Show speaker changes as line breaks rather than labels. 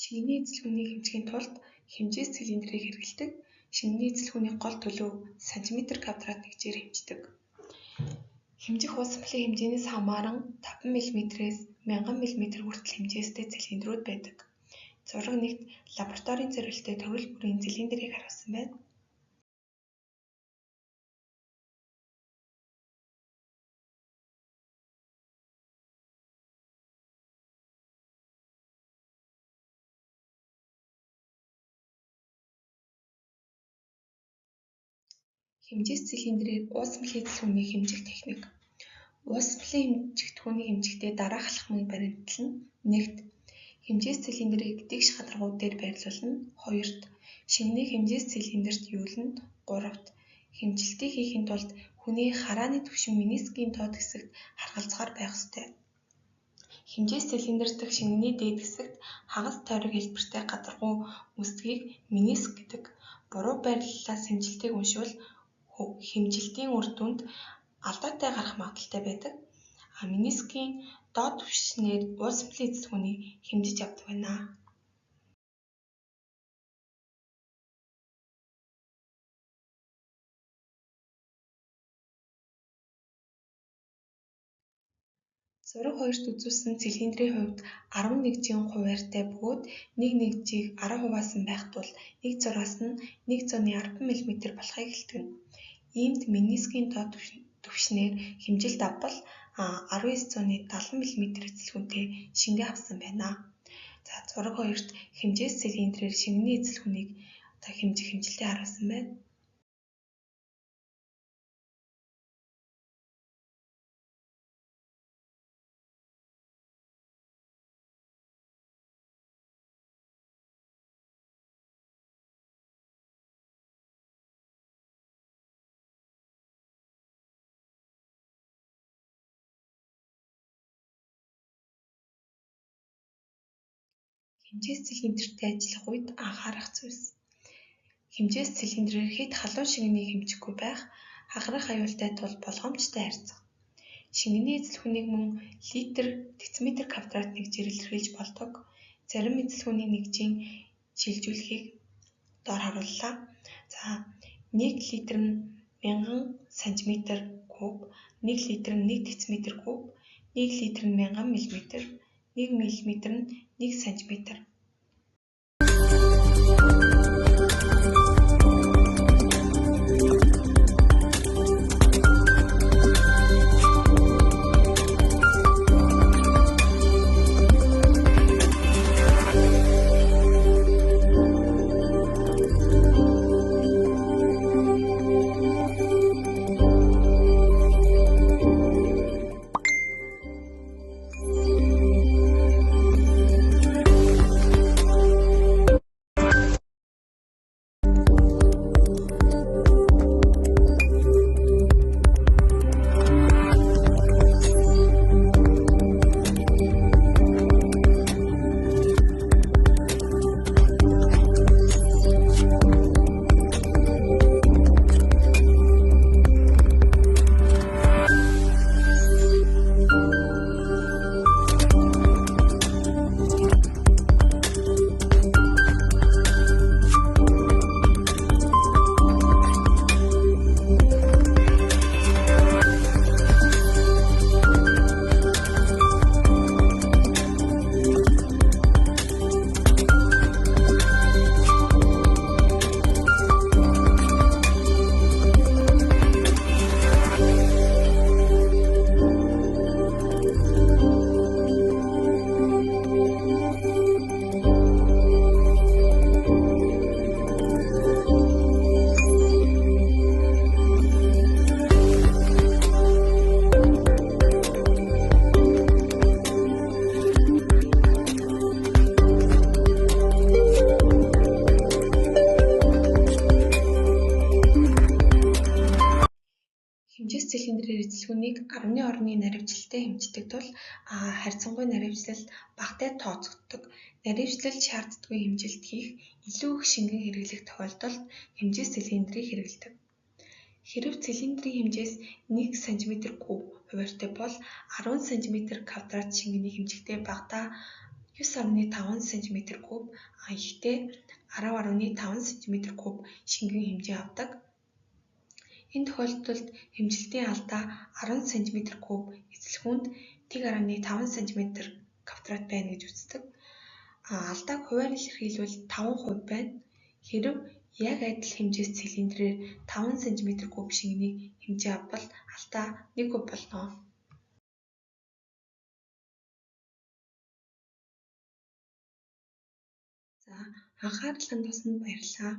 Шингэний эзэлхүүнийг хэмжихийн тулд хэмжээс цилиндрийг хэрэглэдэг. Шингэний эзэлхүүний гол төлөв сантиметр квадрат нэгжээр хэмждэг. Хэмжих улс амлын хэмжээнээс хамааран 5 мм-ээс 1000 мм хүртэл хэмжээстэй цилиндрүүд байдаг. Зураг 1-т лабораторийн зорилттой төрөл бүрийн цилиндрийг харуулсан байна. Хэмжээс цилиндрээр уус амлын эзэлхүүнийг хэмжих техник. Уус амлын хэмжигдэхүүнийг хэмжихдээ дараах алхмыг баримтлана. 1-т хэмжээс цилиндрийг дэгш гадаргууд дээр байрлуулна. 2-т шингэнийг хэмжээс цилиндрт юулна. 3-т хэмжилтийг хийхин тулд хүний харааны түвшин менискийн доод хэсэгт харгалзахаар байх ёстой. Хэмжээс цилиндр дахь шингэний дээд хэсэгт хагас тойрог хэлбэртэй гадаргуу үүсдгийг мениск гэдэг. Буруу байрлалаас хэмжилтийг уншвал хэмжилтийн үр дүнд алдаатай гарах магадлалтай байдаг. Менискийн доод түвшнээр уус амлын эзэлхүүнийг хэмжиж авдаг байна. Зураг 2-т үзүүлсэн цилиндрийн хувьд 10 нэгжийн хуваарьтай бөгөөд нэг нэгжийг 10 хуваасан байх тул нэг зураас нь 110 мм болохыг хэлтгэнэ. Иймд менискийн доод түвшнээр хэмжилт авбал 1970 мм эзэлхүүнтэй шингээ авсан байна. Зураг 2-т хэмжээс цилиндрээр шингэний эзэлхүүнийг хэмжих хэмжилтийг харуулсан байна. Хэмжээс цилиндртэй ажиллах үед анхаарах зүйлс. Хэмжээс цилиндрээр хэд халуун шингэнийг хэмжихгүй байх, хаграх аюултай тул болгоомжтой харьцах. Шингэний эзэлхүүнийг мөн литр, дециметр квадрат нэгжээр илэрхийлж болдог. Зарим эзэлхүүний нэгжийн шилжүүлэхийг доор харууллаа. 1 литр нь 1000 см3, 1 литр нь 1 дециметр куб, 1 литр нь 1000 мм, 1 мм нь 1 см. Хэмжээс цилиндрээр эзэлхүүнийг 10-ны орны наривчлалтай хэмждэг тул харьцангуй наривчлал багатай тооцогддог. Наривчлал шаарддаггүй хэмжилт хийх, илүү их шингэн хэрэглэх тохиолдолд хэмжээс цилиндрийг хэрэглэдэг. Хэрэв цилиндрийн хэмжээс 1 см3 хуваарьтай бол 10 см квадрат шингэний хэмжигтэй багтаа 9.5 см3, ихтэй 10.5 см3 шингэн хэмжээ авдаг. Энэ тохиолдолд хэмжилтийн алдаа 10 см3 эцэлэх хүнд 1.5 см квадрат байна гэж үздэг. Алдааг хуваар илэрхийлвэл 5% байна. Хэрэв яг адил хэмжээс цилиндрээр 5 см3 шингэнийг хэмжээ авбал алдаа 1% болно. За, анхаарлын тусанд баярлалаа.